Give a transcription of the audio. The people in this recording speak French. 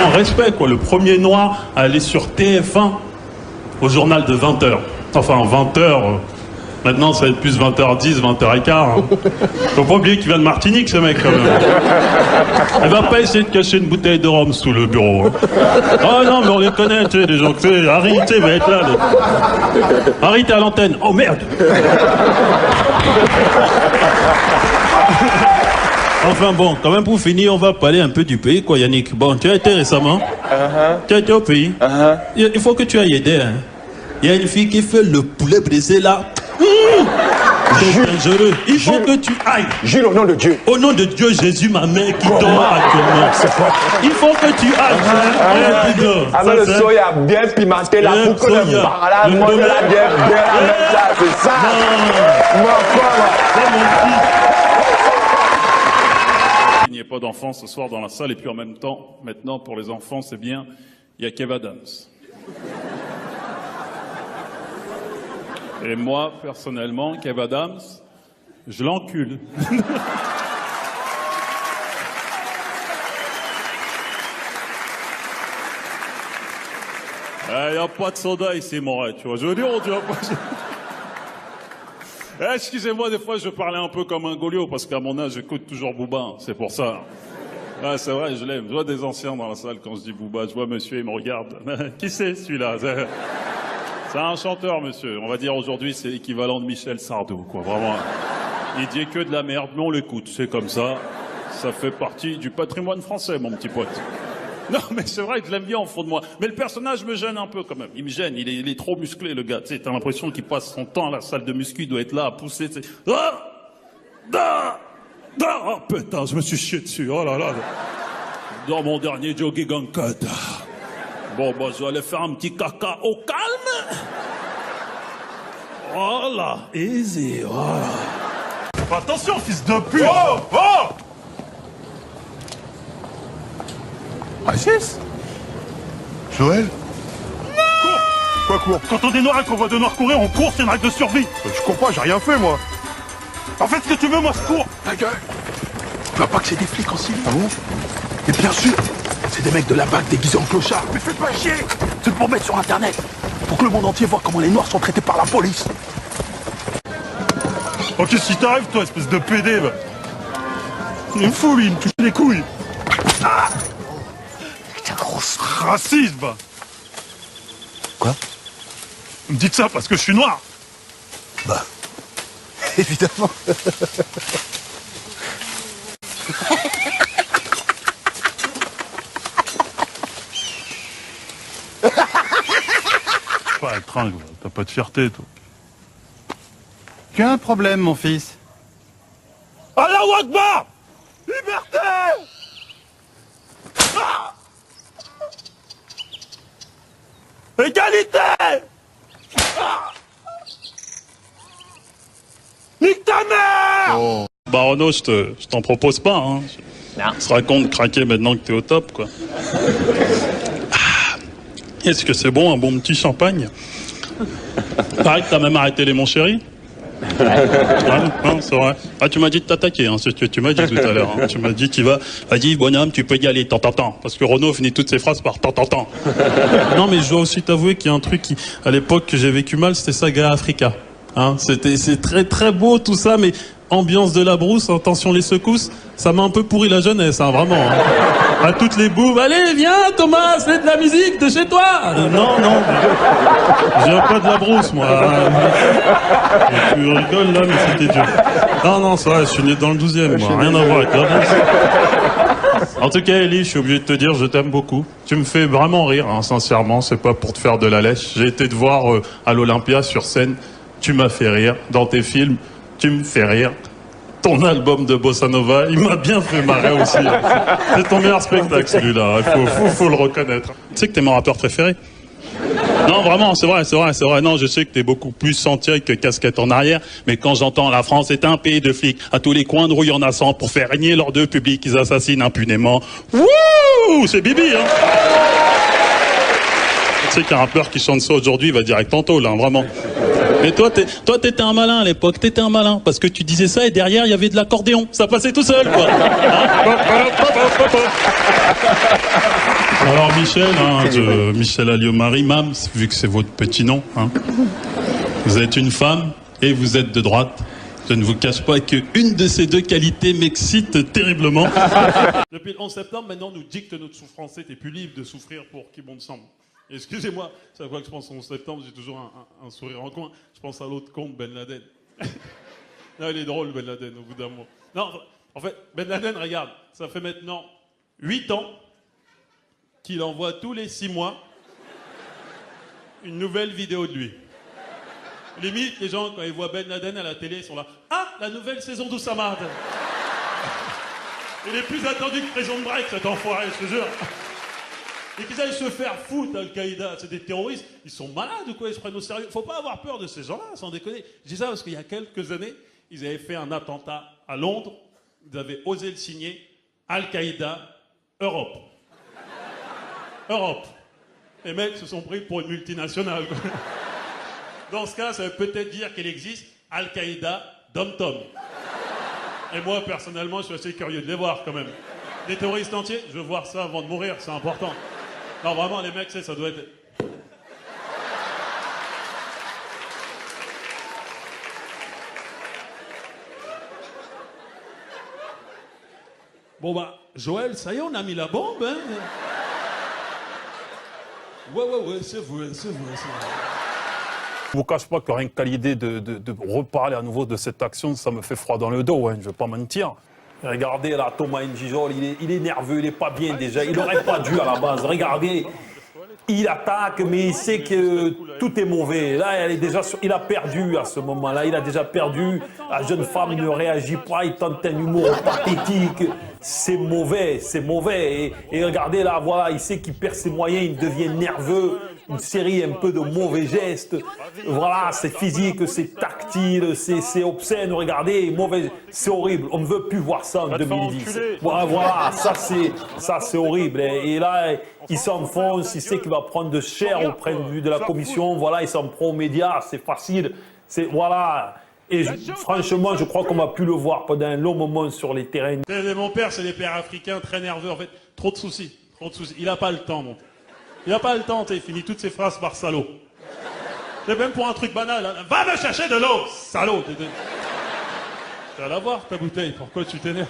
Non, respect, quoi. Le premier noir à aller sur TF1 au journal de 20h. Enfin, 20h. Maintenant, ça va être plus 20h10, 20h15. Hein. Faut pas oublier qu'il vient de Martinique, ce mec, quand même. Il va pas essayer de cacher une bouteille de rhum sous le bureau. Hein. Oh non, mais on les connaît, tu sais, les gens. Tu sais, Harry, tu sais, va être là. Harry, t'es à l'antenne. Oh merde. Enfin bon, quand même pour finir, on va parler un peu du pays, quoi, Yannick. Bon, tu as été récemment. Tu as été au pays. Il faut que tu ailles aider. Hein. Il y a une fille qui fait le poulet brisé là. C'est dangereux. Il faut que tu ailles. Jules, au nom de Dieu. Au nom de Dieu, Jésus, ma mère qui dort actuellement. Il faut que tu ailles. Avec le soya bien pimenté là, pour que le barala mange la bien ça, c'est ça. Il n'y a pas d'enfants ce soir dans la salle et puis en même temps, maintenant pour les enfants, c'est bien, il y a Kev Adams. Et moi, personnellement, Kev Adams, je l'encule. Il n'y a pas de soda ici, Moret, tu vois. Je veux dire, tu vois pas... Excusez-moi, des fois, je parlais un peu comme un Goliot, parce qu'à mon âge, j'écoute toujours Booba, c'est pour ça. Ah, c'est vrai, je l'aime. Je vois des anciens dans la salle quand je dis Booba. Je vois monsieur, il me regarde. Qui c'est, celui-là? C'est un chanteur, monsieur. On va dire aujourd'hui, c'est l'équivalent de Michel Sardou, quoi. Vraiment. Il dit que de la merde, mais on l'écoute. C'est comme ça. Ça fait partie du patrimoine français, mon petit pote. Non, mais c'est vrai que je l'aime bien au fond de moi. Mais le personnage me gêne un peu, quand même. Il me gêne. Il est trop musclé, le gars. Tu sais, t'as l'impression qu'il passe son temps à la salle de muscu. Il doit être là à pousser, tu sais. Oh, putain, je me suis chié dessus. Oh là là. Dans mon dernier jogging en cut. Bon, bah, je vais aller faire un petit caca au calme. Voilà, easy, voilà. Attention, fils de pute. Oh, oh. Régis? Joël? Cours. Quoi cours? Quand on est noir et qu'on voit de noirs courir, on court, c'est une règle de survie. Je cours pas, j'ai rien fait, moi. En fait, ce que tu veux, moi, je cours. Ta gueule. Tu vois pas que c'est des flics en civil? Ah bon? Et bien sûr, c'est des mecs de la BAC déguisés en clochard. Mais fais pas chier. C'est pour mettre sur Internet. Pour que le monde entier voit comment les noirs sont traités par la police. Ok, si t'arrives, toi, espèce de PD, bah. Il me fout, lui, il me touche les couilles. Ah. Putain, grosse raciste, bah. Quoi? Vous me dites ça parce que je suis noir. Bah, évidemment. Pas le tringle, t'as pas de fierté, toi. Tu as un problème, mon fils? Allahu Akbar! Liberté! Ah! Égalité! Ah! Nique ta mère! Oh. Bah Renaud, je t'en propose pas, hein. On se raconte craquer maintenant que t'es au top, quoi. Ah. Est-ce que c'est bon, un bon petit champagne? Pareil que t'as même arrêté les mon chéri. Non, c'est vrai. Ah, tu m'as dit de t'attaquer, hein, c'est ce que tu m'as dit tout à l'heure. Hein. Tu m'as dit, vas-y, bonhomme, tu peux y aller, tant. Parce que Renaud finit toutes ses phrases par tant. Non, mais je dois aussi t'avouer qu'il y a un truc qui, à l'époque, que j'ai vécu mal, c'était Saga Africa. Hein, c'est très très beau tout ça, mais ambiance de la brousse, attention les secousses, ça m'a un peu pourri la jeunesse, hein, vraiment. Hein. À toutes les bouves, allez, viens Thomas, c'est de la musique de chez toi. Non, je viens pas de la brousse, moi. Tu rigoles là, mais c'était dur. Non, c'est vrai, je suis né dans le 12e, moi, rien à voir avec la brousse. En tout cas, Ellie, je suis obligé de te dire, je t'aime beaucoup. Tu me fais vraiment rire, hein, sincèrement, c'est pas pour te faire de la lèche. J'ai été te voir à l'Olympia sur scène, tu m'as fait rire. Dans tes films, tu me fais rire. Ton album de Bossa Nova, il m'a bien fait marrer aussi. C'est ton meilleur spectacle, celui-là. Il faut le reconnaître. Tu sais que t'es mon rappeur préféré? Non, vraiment, c'est vrai. Non, je sais que t'es beaucoup plus sentier que casquette en arrière, mais quand j'entends la France est un pays de flics, à tous les coins de rue, il y en a 100 pour faire régner l'ordre public, ils assassinent impunément. Wouh! C'est Bibi, hein! Tu sais qu'un rappeur qui chante ça aujourd'hui, il va direct en taule, hein, vraiment. Mais toi, t'étais un malin à l'époque, t'étais un malin, parce que tu disais ça et derrière, il y avait de l'accordéon. Ça passait tout seul, quoi. Hein? Alors Michel, Michel Alliot-Marie, Mams, vu que c'est votre petit nom, hein, vous êtes une femme et vous êtes de droite. Je ne vous cache pas qu'une de ces deux qualités m'excite terriblement. Depuis le 11 septembre, maintenant, nous dicte notre souffrance. T'es plus libre de souffrir pour qui bon te semble. Excusez-moi, chaque fois que je pense au 11 septembre, j'ai toujours un sourire en coin. Je pense à l'autre con, Ben Laden. Non, il est drôle, Ben Laden, au bout d'un moment. Non, en fait, Ben Laden, regarde, ça fait maintenant 8 ans qu'il envoie tous les 6 mois une nouvelle vidéo de lui. Limite, les gens, quand ils voient Ben Laden à la télé, ils sont là. Ah, la nouvelle saison d'Oussama. Il est plus attendu que Prison Break, cet enfoiré, je te jure. Et qu'ils aillent se faire foutre, Al-Qaïda. C'est des terroristes. Ils sont malades ou quoi? Ils se prennent au sérieux. Faut pas avoir peur de ces gens-là, sans déconner. Je dis ça parce qu'il y a quelques années, ils avaient fait un attentat à Londres. Ils avaient osé le signer. Al-Qaïda, Europe. Europe. Les mecs se sont pris pour une multinationale, quoi. Dans ce cas, ça veut peut-être dire qu'il existe Al-Qaïda Dom-Tom. Et moi, personnellement, je suis assez curieux de les voir, quand même. Des terroristes entiers, je veux voir ça avant de mourir, c'est important. Non, vraiment, les mecs, ça doit être... Bon, bah, Joël, ça y est, on a mis la bombe, hein. Ouais, c'est vrai, c'est vrai. Je ne vous cache pas que rien que l'idée de reparler à nouveau de cette action, ça me fait froid dans le dos, hein, je ne vais pas mentir. Regardez là, Thomas N'Gijol, il est nerveux, il n'est pas bien déjà, il n'aurait pas dû à la base. Regardez, il attaque, mais il sait que tout est mauvais. Là, il a perdu à ce moment-là, il a déjà perdu. La jeune femme ne réagit pas, il tente un humour pathétique. C'est mauvais, c'est mauvais. Et regardez là, voilà, il sait qu'il perd ses moyens, il devient nerveux. Une série un peu de mauvais gestes. Voilà, c'est physique, c'est tactile, c'est obscène. Regardez, mauvais, c'est horrible. On ne veut plus voir ça en 2010. Voilà, ça c'est horrible. Et là, il s'enfonce, il sait qu'il va prendre de cher auprès de la commission. Voilà, il s'en prend aux médias, c'est facile. Voilà. Et franchement, je crois qu'on va plus le voir pendant un long moment sur les terrains. Mon père, c'est des pères africains très nerveux. En fait, trop de soucis. Il n'a pas le temps, mon père. Il n'a pas le temps, il finit toutes ses phrases par salaud. C'est même pour un truc banal. Hein. Va me chercher de l'eau, salaud. Tu vas la voir, ta bouteille, pourquoi tu t'énerves?